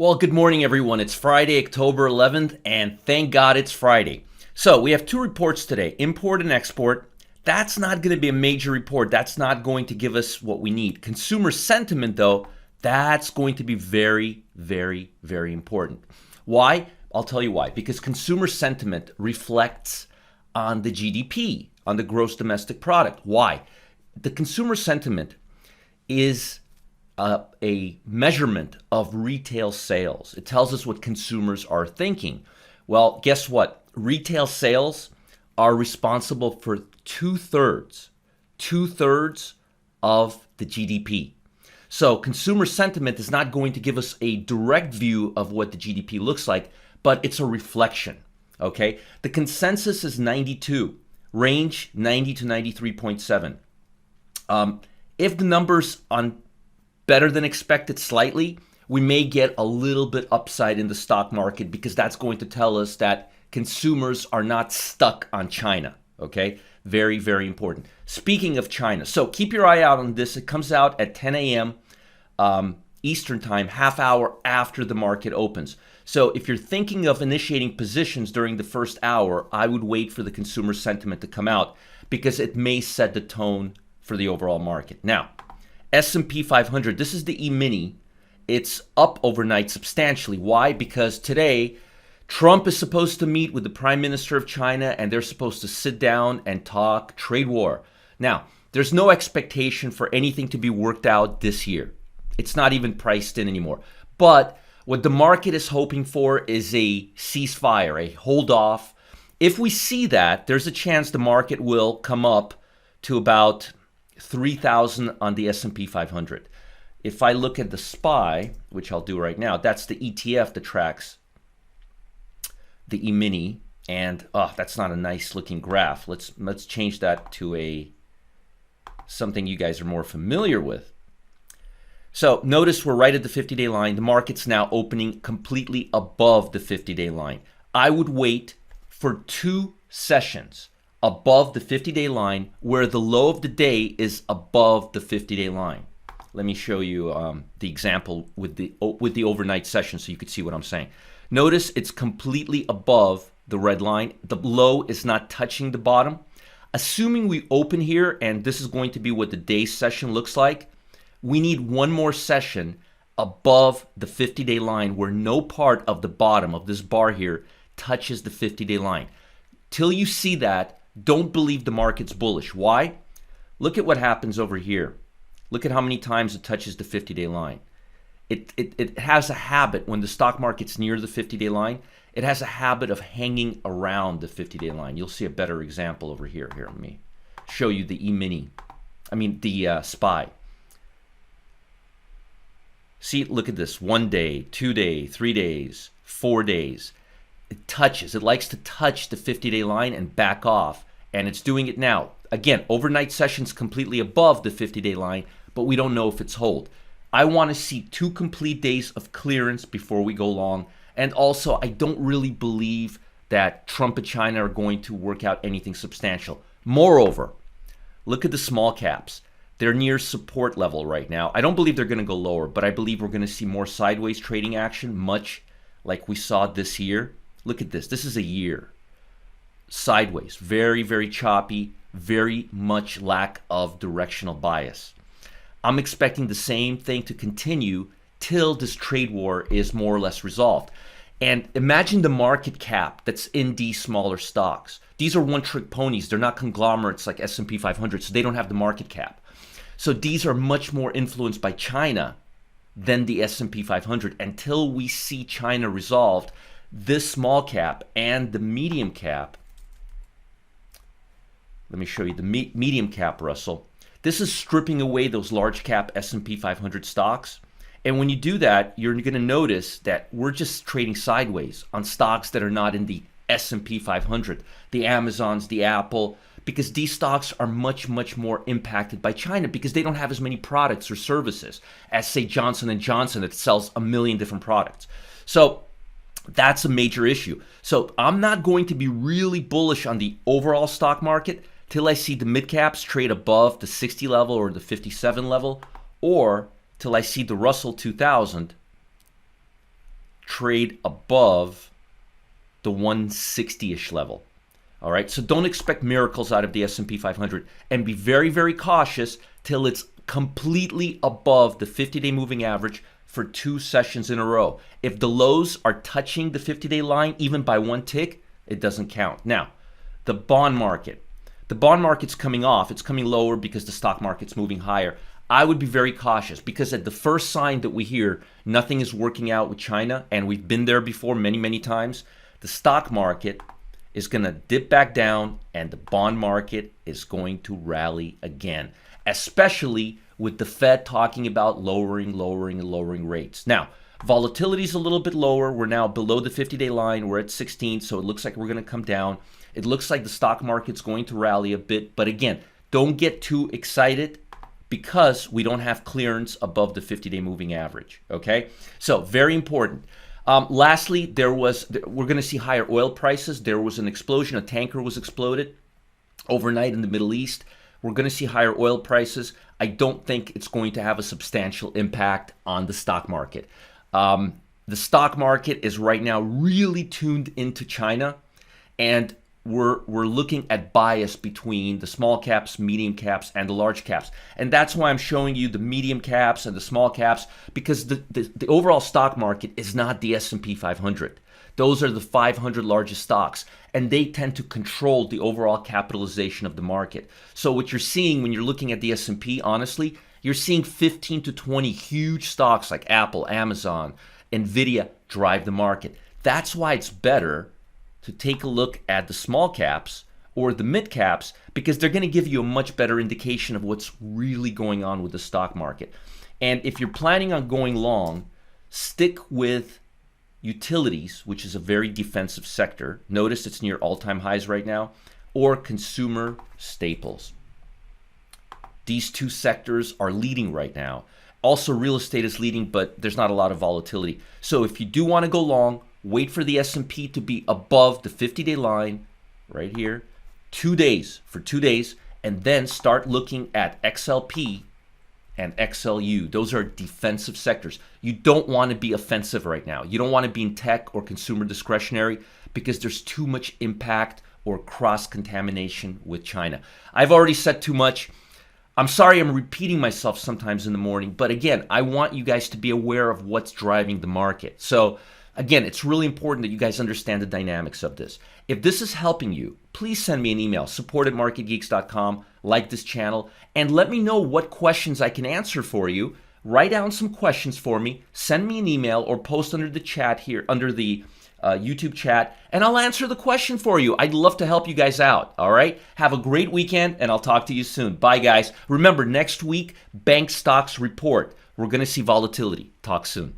Well, good morning, everyone. It's Friday, October 11th, and thank God it's Friday. So we have two reports today, import and export. That's not going to be a major report. That's not going to give us what we need. Consumer sentiment, though, that's going to be very, very, very important. Why? I'll tell you why. Because consumer sentiment reflects on the GDP, on the gross domestic product. Why? The consumer sentiment is a measurement of retail sales. It tells us what consumers are thinking. Well, guess what? Retail sales are responsible for two-thirds of the GDP. So consumer sentiment is not going to give us a direct view of what the GDP looks like, but it's a reflection, okay? The consensus is 92, range 90 to 93.7. If the numbers on better than expected slightly, we may get a little bit upside in the stock market because that's going to tell us that consumers are not stuck on China, okay? Very, very important. Speaking of China, so keep your eye out on this. It comes out at 10 a.m. Eastern time, half hour after the market opens. So if you're thinking of initiating positions during the first hour, I would wait for the consumer sentiment to come out because it may set the tone for the overall market. Now, S&P 500, this is the E-mini. It's up overnight substantially. Why? Because today, Trump is supposed to meet with the Prime Minister of China, and they're supposed to sit down and talk trade war. Now, there's no expectation for anything to be worked out this year. It's not even priced in anymore. But what the market is hoping for is a ceasefire, a hold off. If we see that, there's a chance the market will come up to about 3,000 on the S&P 500. If I look at the SPY, which I'll do right now, that's the ETF that tracks the E-mini, and that's not a nice looking graph. Let's change that to something you guys are more familiar with. So notice we're right at the 50-day line. The market's now opening completely above the 50-day line. I would wait for 2 sessions above the 50-day line where the low of the day is above the 50-day line. Let me show you the example with the overnight session so you could see what I'm saying. Notice it's completely above the red line. The low is not touching the bottom. Assuming we open here, and this is going to be what the day session looks like, we need one more session above the 50-day line where no part of the bottom of this bar here touches the 50-day line. Till you see that, don't believe the market's bullish. Why? Look at what happens over here. Look at how many times it touches the 50-day line. It has a habit, when the stock market's near the 50-day line, it has a habit of hanging around the 50-day line. You'll see a better example over here. Here, let me show you the E-mini. The SPY. See, look at this. 1 day, 2 days, 3 days, 4 days. It likes to touch the 50-day line and back off. And it's doing it now. Again, overnight sessions completely above the 50-day line, but we don't know if it's hold. I want to see 2 complete days of clearance before we go long. And also, I don't really believe that Trump and China are going to work out anything substantial. Moreover, look at the small caps. They're near support level right now. I don't believe they're going to go lower, but I believe we're going to see more sideways trading action, much like we saw this year. Look at this. This is a year. Sideways. Very, very choppy. Very much lack of directional bias. I'm expecting the same thing to continue till this trade war is more or less resolved. And imagine the market cap that's in these smaller stocks. These are one-trick ponies. They're not conglomerates like S&P 500, so they don't have the market cap. So these are much more influenced by China than the S&P 500. Until we see China resolved, this small cap and the medium cap, let me show you the medium cap, Russell. This is stripping away those large cap S&P 500 stocks. And when you do that, you're going to notice that we're just trading sideways on stocks that are not in the S&P 500, the Amazons, the Apple, because these stocks are much, much more impacted by China because they don't have as many products or services as, say, Johnson & Johnson that sells 1 million different products. So that's a major issue. So I'm not going to be really bullish on the overall stock market till I see the mid caps trade above the 60 level or the 57 level, or till I see the Russell 2000 trade above the 160-ish level. All right, so don't expect miracles out of the S&P 500 and be very, very cautious till it's completely above the 50-day moving average for 2 sessions in a row. If the lows are touching the 50-day line, even by 1 tick, it doesn't count. Now, the bond market. The bond market's coming off. It's coming lower because the stock market's moving higher. I would be very cautious because at the first sign that we hear nothing is working out with China, and we've been there before many, many times, the stock market is going to dip back down and the bond market is going to rally again, especially with the Fed talking about lowering rates. Now, volatility is a little bit lower. We're now below the 50-day line. We're at 16, so it looks like we're going to come down. It looks like the stock market's going to rally a bit, but again, don't get too excited because we don't have clearance above the 50-day moving average, okay? So very important. Lastly, we're going to see higher oil prices. There was an explosion. A tanker was exploded overnight in the Middle East. We're going to see higher oil prices. I don't think it's going to have a substantial impact on the stock market. The stock market is right now really tuned into China, and we're looking at bias between the small caps, medium caps, and the large caps. And that's why I'm showing you the medium caps and the small caps, because the overall stock market is not the S&P 500. Those are the 500 largest stocks, and they tend to control the overall capitalization of the market. So what you're seeing when you're looking at the S&P, honestly, you're seeing 15 to 20 huge stocks like Apple, Amazon, Nvidia drive the market. That's why it's better to take a look at the small caps or the mid caps, because they're going to give you a much better indication of what's really going on with the stock market. And if you're planning on going long, stick with utilities, which is a very defensive sector. Notice it's near all-time highs right now, or consumer staples. These 2 sectors are leading right now. Also, real estate is leading, but there's not a lot of volatility. So if you do want to go long, wait for the S&P to be above the 50-day line right here, 2 days, for 2 days, and then start looking at XLP and XLU. Those are defensive sectors. You don't want to be offensive right now. You don't want to be in tech or consumer discretionary because there's too much impact or cross-contamination with China. I've already said too much. I'm sorry I'm repeating myself sometimes in the morning, but again, I want you guys to be aware of what's driving the market. So again, it's really important that you guys understand the dynamics of this. If this is helping you, please send me an email, support@marketgeeks.com, like this channel, and let me know what questions I can answer for you. Write down some questions for me, send me an email, or post under the chat here, under the YouTube chat, and I'll answer the question for you. I'd love to help you guys out, all right? Have a great weekend, and I'll talk to you soon. Bye, guys. Remember, next week, bank stocks report. We're going to see volatility. Talk soon.